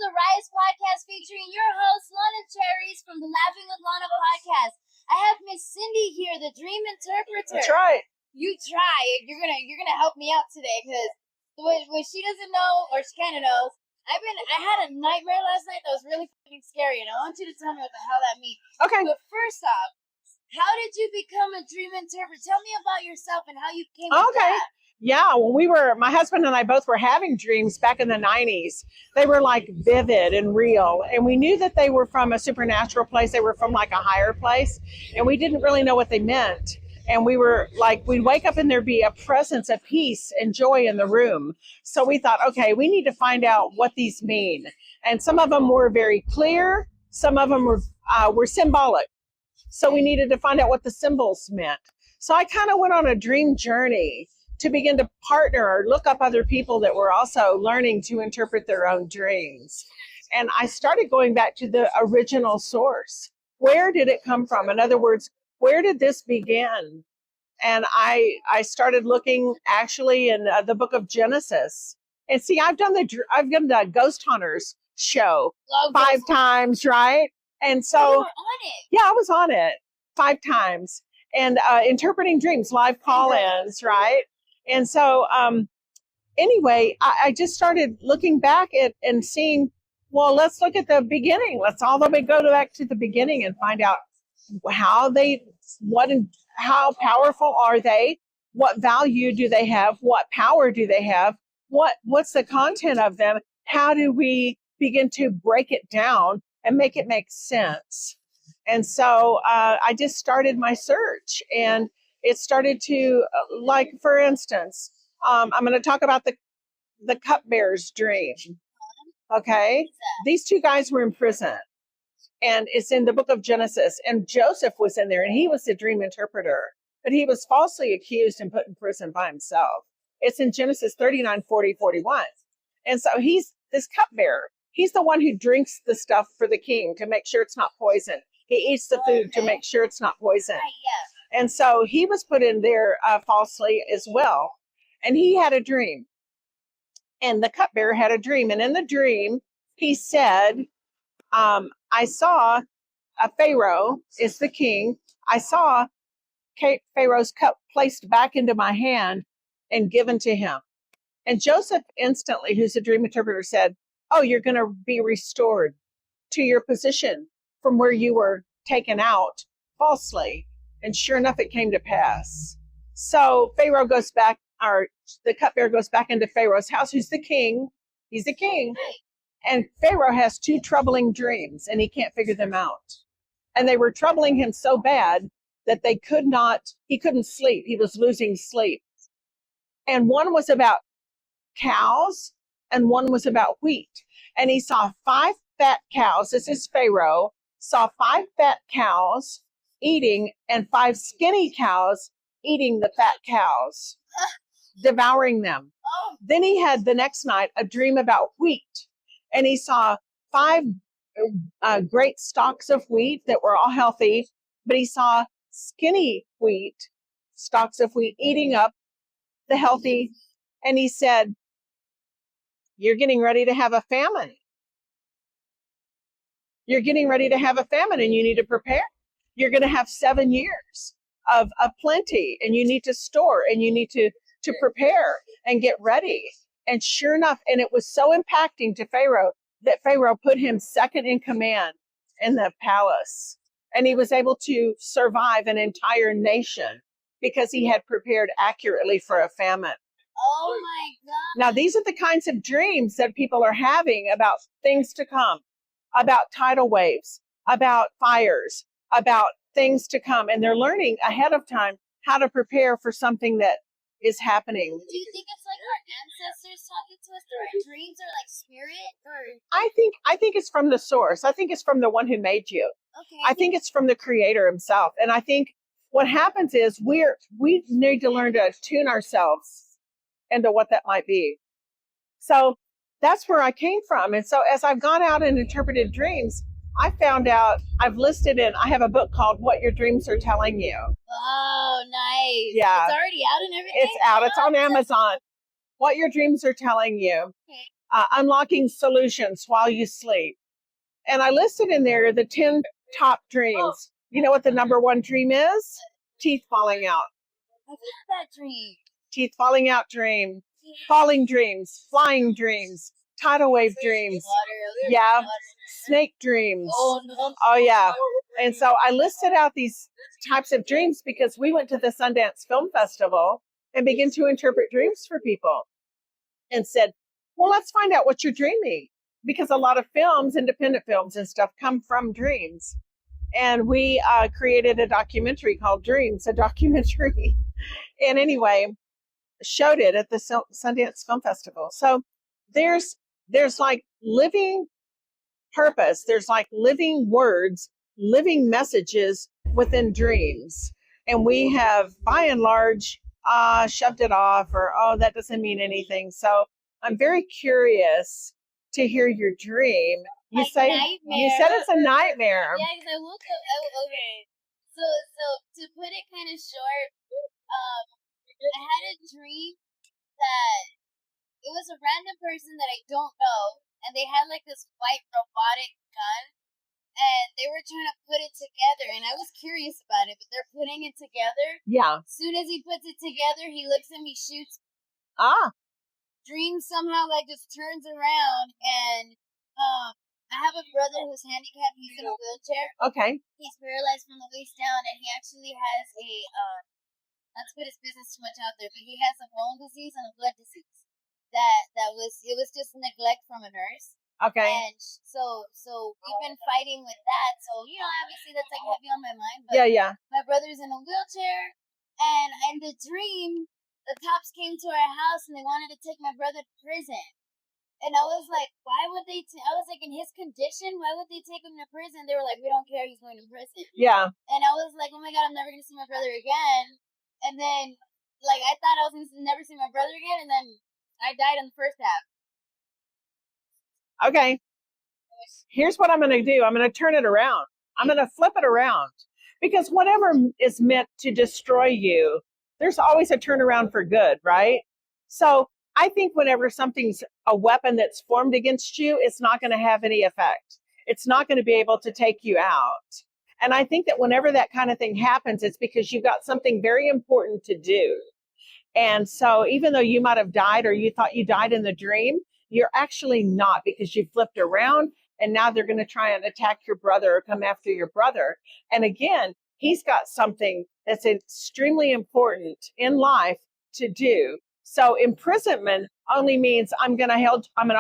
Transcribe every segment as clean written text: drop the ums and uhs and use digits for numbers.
to the Riize podcast featuring your host, Lana Cherries from the Laughing with Lana podcast. I have Miss Cindy here, the dream interpreter. That's right. You try. You're gonna help me out today because what she doesn't know, or she kind of knows, I had a nightmare last night that was really fucking scary, and I want you to tell me what the hell that means. Okay. But first off, how did you become a dream interpreter? Tell me about yourself and how you came with that. Yeah, when my husband and I both were having dreams back in the 90s, they were like vivid and real. And we knew that they were from a supernatural place. They were from like a higher place. And we didn't really know what they meant. And we were like, we'd wake up and there'd be a presence, a peace and joy in the room. So we thought, okay, we need to find out what these mean. And some of them were very clear. Some of them were symbolic. So we needed to find out what the symbols meant. So I kind of went on a dream journey to begin to partner or look up other people that were also learning to interpret their own dreams. And I started going back to the original source. Where did it come from? In other words, where did this begin? And I started looking actually in the book of Genesis. And see, I've done the Ghost Hunters show 5 times, right? And so, you were on it. Yeah, I was on it 5 times. And interpreting dreams, live call-ins, right? And so, anyway, I just started looking back at and seeing, well, let's look at the beginning. Let's all the way go back to the beginning and find out how powerful are they? What value do they have? What power do they have? What's the content of them? How do we begin to break it down and make it make sense? And so I just started my search, and it started to, like, for instance, I'm going to talk about the cupbearer's dream. Okay. These 2 guys were in prison, and it's in the book of Genesis, and Joseph was in there, and he was the dream interpreter, but he was falsely accused and put in prison by himself. It's in Genesis 39, 40, 41. And so he's this cupbearer. He's the one who drinks the stuff for the king to make sure it's not poison. He eats the food to make sure it's not poison. And so he was put in there falsely as well. And he had a dream. And the cupbearer had a dream. And in the dream, he said, I saw Pharaoh is the king. I saw Pharaoh's cup placed back into my hand and given to him. And Joseph instantly, who's a dream interpreter, said, oh, you're going to be restored to your position from where you were taken out falsely. And sure enough, it came to pass. So Pharaoh goes back, or the cupbearer goes back into Pharaoh's house, who's the king. He's the king. And Pharaoh has 2 troubling dreams, and he can't figure them out. And they were troubling him so bad that he couldn't sleep. He was losing sleep. And one was about cows, and one was about wheat. And he saw 5 fat cows. This is Pharaoh. Saw 5 fat cows eating, and 5 skinny cows eating the fat cows, devouring them. Then he had the next night a dream about wheat, and he saw 5 great stalks of wheat that were all healthy, but he saw skinny stalks of wheat eating up the healthy. And he said, you're getting ready to have a famine. You're getting ready to have a famine, and you need to prepare. You're going to have 7 years of plenty, and you need to store, and you need to prepare and get ready. And sure enough, and it was so impacting to Pharaoh that Pharaoh put him second in command in the palace. And he was able to survive an entire nation because he had prepared accurately for a famine. Oh my God. Now, these are the kinds of dreams that people are having about things to come, about tidal waves, about fires, about things to come. And they're learning ahead of time how to prepare for something that is happening. Do you think it's like our ancestors talking to us, or our dreams, or like spirit? Or I think it's from the source. I think it's from the one who made you. Okay. I think it's from the creator himself. And I think what happens is we need to learn to tune ourselves into what that might be. So that's where I came from. And so as I've gone out and interpreted dreams, I found out I have a book called What Your Dreams Are Telling You. Oh, nice. Yeah. It's already out and everything? It's out. It's on Amazon. What Your Dreams Are Telling You. Okay. unlocking solutions while you sleep. And I listed in there the 10 top dreams. You know what the number one dream is? Teeth falling out. I've had that dream. Teeth falling out dream. Falling dreams. Flying dreams. Tidal wave dreams. Yeah. Snake dreams. Oh, yeah. And so I listed out these types of dreams because we went to the Sundance Film Festival and began to interpret dreams for people and said, well, let's find out what you're dreaming, because a lot of films, independent films and stuff, come from dreams. And we created a documentary called Dreams, a documentary. And anyway, showed it at the Sundance Film Festival. So there's like living purpose. There's like living words, living messages within dreams. And we have, by and large, shoved it off, or, oh, that doesn't mean anything. So I'm very curious to hear your dream. You Like say nightmare. you said it's a nightmare. Yeah, because I woke up. Okay. So to put it kind of short, I had a dream that it was a random person that I don't know, and they had like this white robotic gun, and they were trying to put it together, and I was curious about it, but they're putting it together. Yeah. As soon as he puts it together, he looks at me, shoots. Dream somehow like just turns around, and I have a brother who's handicapped. He's in a wheelchair. Okay. He's paralyzed from the waist down, and he actually has a not to put his business too much out there, but he has a bone disease and a blood disease. It was just neglect from a nurse. Okay. And so we've been fighting with that. So obviously that's like heavy on my mind. But Yeah. my brother's in a wheelchair, and in the dream, the cops came to our house and they wanted to take my brother to prison. And I was like, why would they? I was like, in his condition, why would they take him to prison? They were like, we don't care, he's going to prison. Yeah. And I was like, oh my God, I'm never going to see my brother again. And then, like, I thought I was going to never see my brother again, and then I died in the first half. Okay. Here's what I'm going to do. I'm going to turn it around. I'm going to flip it around, because whatever is meant to destroy you, there's always a turnaround for good, right? So I think whenever something's a weapon that's formed against you, it's not going to have any effect. It's not going to be able to take you out. And I think that whenever that kind of thing happens, it's because you've got something very important to do. And so even though you might have died, or you thought you died in the dream, you're actually not, because you flipped around, and now they're going to try and attack your brother or come after your brother. And again, he's got something that's extremely important in life to do. So imprisonment only means I'm going to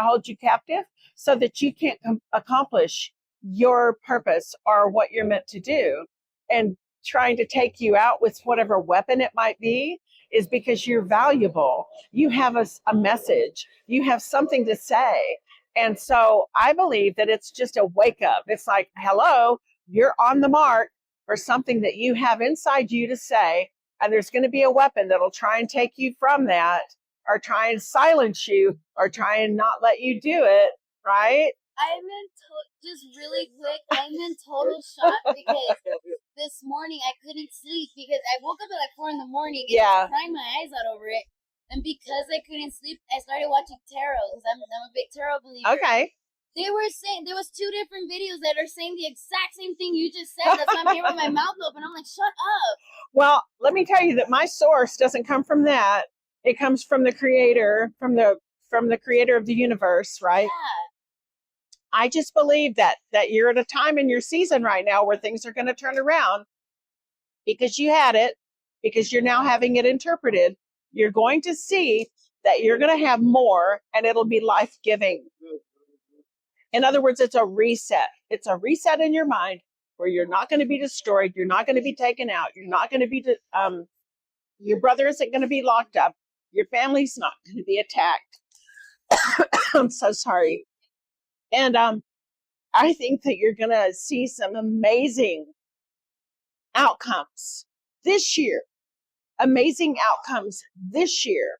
hold you captive so that you can't accomplish your purpose or what you're meant to do. And trying to take you out with whatever weapon it might be is because you're valuable. You have a message. You have something to say. And so I believe that it's just a wake up. It's like, hello, you're on the mark for something that you have inside you to say. And there's going to be a weapon that'll try and take you from that, or try and silence you, or try and not let you do it, right? I'm in just really quick, I'm in total shock because this morning I couldn't sleep because I woke up at like 4 a.m. and I was crying my eyes out over it. And because I couldn't sleep, I started watching tarot, because I'm a big tarot believer. Okay. They were saying, there was 2 different videos that are saying the exact same thing you just said. That's why I'm here with my mouth open. I'm like, shut up. Well, let me tell you that my source doesn't come from that. It comes from the creator, from the creator of the universe, right? Yeah. I just believe that you're at a time in your season right now where things are going to turn around, because you had it, because you're now having it interpreted. You're going to see that you're going to have more, and it'll be life-giving. In other words, it's a reset. It's a reset in your mind where you're not going to be destroyed. You're not going to be taken out. You're not going to be, your brother isn't going to be locked up. Your family's not going to be attacked. I'm so sorry. And I think that you're going to see some amazing outcomes this year. Amazing outcomes this year.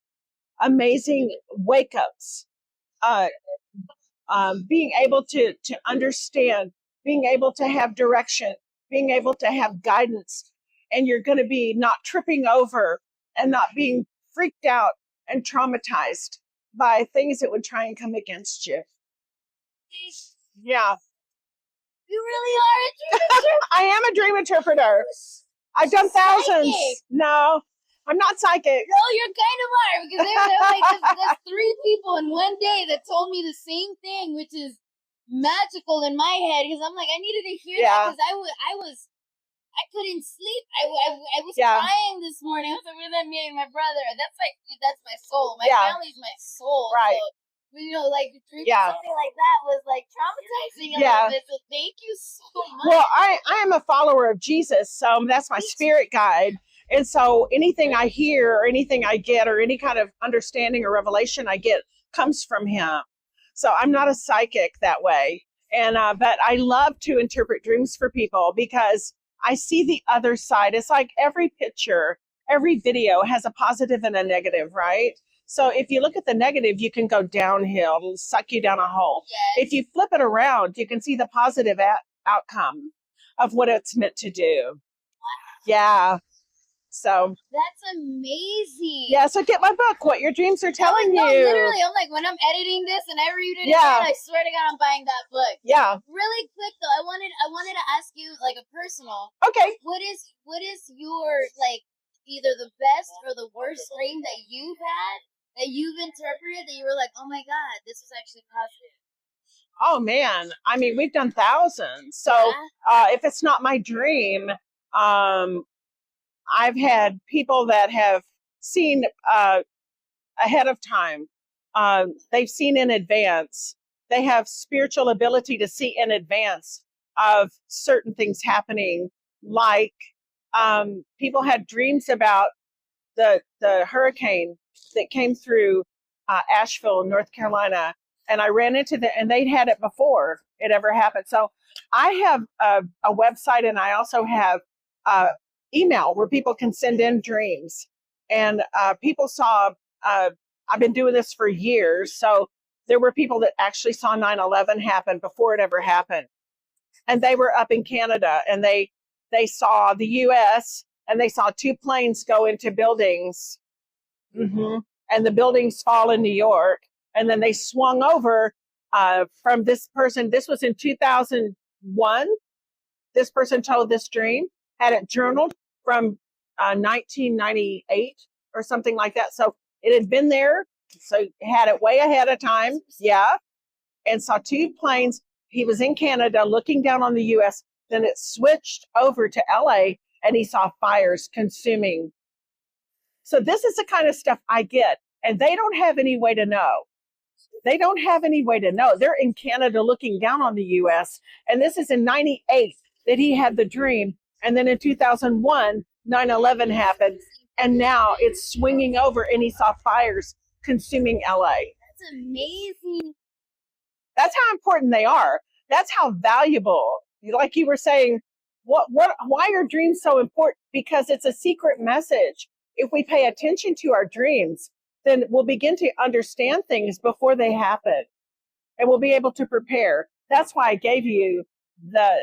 Amazing wake-ups. Being able to understand, being able to have direction, being able to have guidance. And you're going to be not tripping over and not being freaked out and traumatized. by things that would try and come against you. Yeah. You really are a dream interpreter? I am a dream interpreter. I've done thousands. Psychic. No, I'm not psychic. No, you kind of are, because there's 3 people in one day that told me the same thing, which is magical in my head, because I'm like, I needed to hear that, because I couldn't sleep. I was crying this morning. I was like, with me and my brother. That's my soul. My family's my soul. Right. So, like something like that was like traumatizing a little bit. So thank you so much. Well, I am a follower of Jesus, so that's my spirit guide. And so anything I hear or anything I get or any kind of understanding or revelation I get comes from him. So I'm not a psychic that way. And but I love to interpret dreams for people because I see the other side. It's like every picture, every video has a positive and a negative, right? So if you look at the negative, you can go downhill, it'll suck you down a hole. Yes. If you flip it around, you can see the positive outcome of what it's meant to do. Wow. Yeah. So that's amazing. Yeah, so get my book, What Your Dreams Are Telling You. Literally, I'm like, when I'm editing this and I read it again, I swear to God, I'm buying that book. Yeah. Really quick though, I wanted to ask you like a personal. Okay. What is your like either the best or the worst dream that you've had that you've interpreted that you were like, oh my God, this was actually positive? Oh man, I mean, we've done thousands. So if it's not my dream, I've had people that have seen ahead of time. They've seen in advance. They have spiritual ability to see in advance of certain things happening. Like people had dreams about the hurricane that came through Asheville, North Carolina, and I ran into them, and they'd had it before it ever happened. So I have a website, and I also have email where people can send in dreams. And people saw, I've been doing this for years, so there were people that actually saw 9/11 happen before it ever happened. And they were up in Canada, and they saw the U.S., and they saw 2 planes go into buildings. Mm-hmm. And the buildings fall in New York. And then they swung over from this person. This was in 2001. This person told this dream, had it journaled from 1998 or something like that. So it had been there. So had it way ahead of time. Yeah. And saw 2 planes. He was in Canada looking down on the U.S. Then it switched over to LA and he saw fires consuming. So this is the kind of stuff I get. And they don't have any way to know. They don't have any way to know. They're in Canada looking down on the U.S. And this is in 98 that he had the dream. And then in 2001, 9/11 happened. And now it's swinging over and he saw fires consuming LA. That's amazing. That's how important they are. That's how valuable. Like you were saying, why are dreams so important? Because it's a secret message. If we pay attention to our dreams, then we'll begin to understand things before they happen, and we'll be able to prepare. That's why I gave you the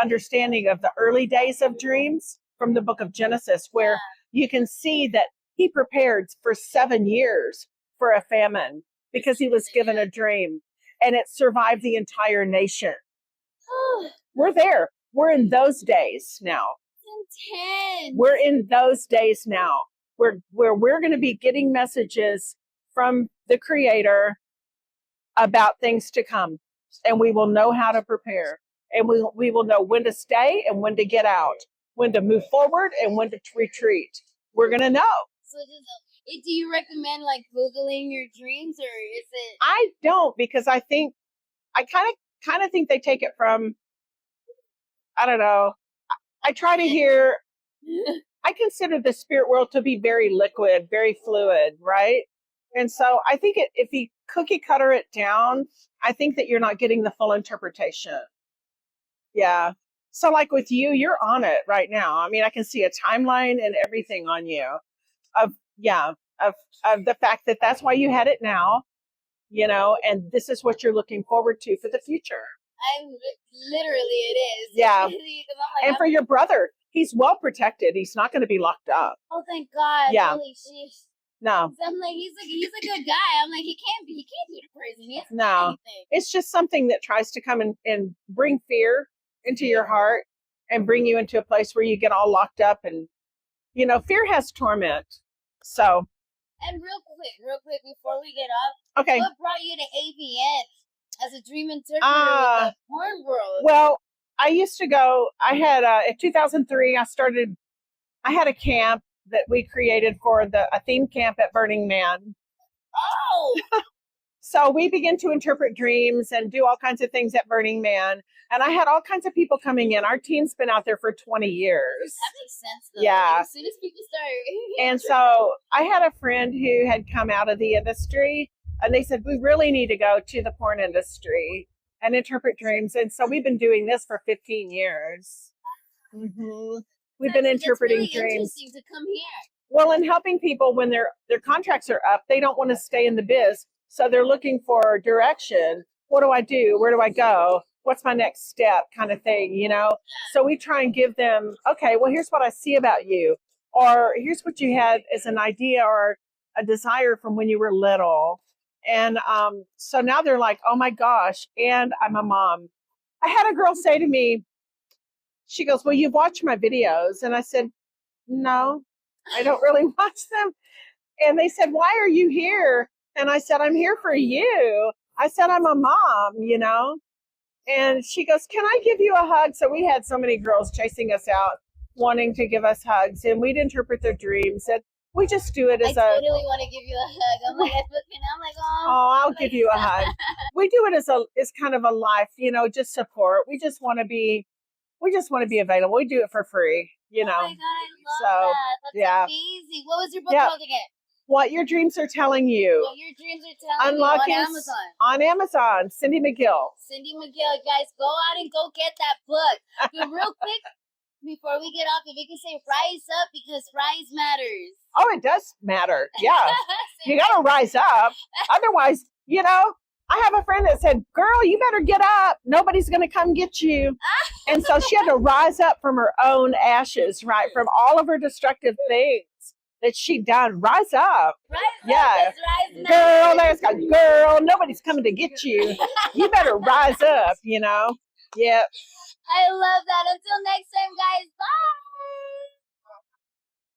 understanding of the early days of dreams from the book of Genesis, where you can see that he prepared for 7 years for a famine because he was given a dream, and it survived the entire nation. We're there. We're in those days now. Intense. We're in those days now where we're going to be getting messages from the Creator about things to come, and we will know how to prepare, and we will know when to stay and when to get out, when to move forward and when to retreat. We're going to know. So do you recommend like Googling your dreams, or is it? I don't, because I kind of think they take it from, I don't know. I try to hear, I consider the spirit world to be very liquid, very fluid, right? And so I think if you cookie cutter it down, I think that you're not getting the full interpretation. Yeah. So like with you, you're on it right now. I mean, I can see a timeline and everything on you of the fact that that's why you had it now, and this is what you're looking forward to for the future. Literally, it is. Yeah. Like, and for your brother, he's well protected. He's not going to be locked up. Oh, thank God. Yeah. Holy shit. No. So I'm like, he's a good guy. I'm like, he can't go to prison. He hasn't done No. anything. It's just something that tries to come and bring fear into your heart and bring you into a place where you get all locked up. And, you know, fear has torment. So. And real quick, before we get off, okay, what brought you to AVN as a dream interpreter with the porn world? Well, I used to go, I had, in 2003, I had a camp that we created for a theme camp at Burning Man. Oh! So we began to interpret dreams and do all kinds of things at Burning Man. And I had all kinds of people coming in. Our team's been out there for 20 years. That makes sense, though. Yeah. Like, as soon as people start. And so I had a friend who had come out of the industry, and they said, we really need to go to the porn industry and interpret dreams. And so we've been doing this for 15 years. Mm-hmm. We've been interpreting really dreams. Interesting to come here. Well, and helping people when their contracts are up, they don't want to stay in the biz. So they're looking for direction. What do I do? Where do I go? What's my next step kind of thing, you know? So we try and give them, okay, well, here's what I see about you. Or here's what you had as an idea or a desire from when you were little. And so now they're like, oh my gosh, and I'm a mom. I had a girl say to me, she goes, well, you've watched my videos. And I said, no, I don't really watch them. And they said, why are you here? And I said, I'm here for you. I said, I'm a mom, you know. And she goes, can I give you a hug? So we had so many girls chasing us out, wanting to give us hugs. And we'd interpret their dreams. And we just do it as I totally want to give you a hug. I'm like, oh, I'll give you a hug. We do it as kind of a life, you know, just support. We just want to be available. We do it for free, you know. Oh my God, I love that. That's amazing. What was your book called again? What Your Dreams Are Telling You. What Your Dreams Are Telling You on Amazon. On Amazon. Cindy McGill. Cindy McGill. Guys, go out and go get that book. But real quick, before we get off, if you can say rise up, because rise matters. Oh, it does matter. Yeah. You got to rise up. Otherwise, you know, I have a friend that said, girl, you better get up. Nobody's going to come get you. And so she had to rise up from her own ashes, right? From all of her destructive things that she'd done. Rise up. Rise up. Girl, girl, nobody's coming to get you. You better rise up, you know? Yep. I love that. Until next time, guys. Bye.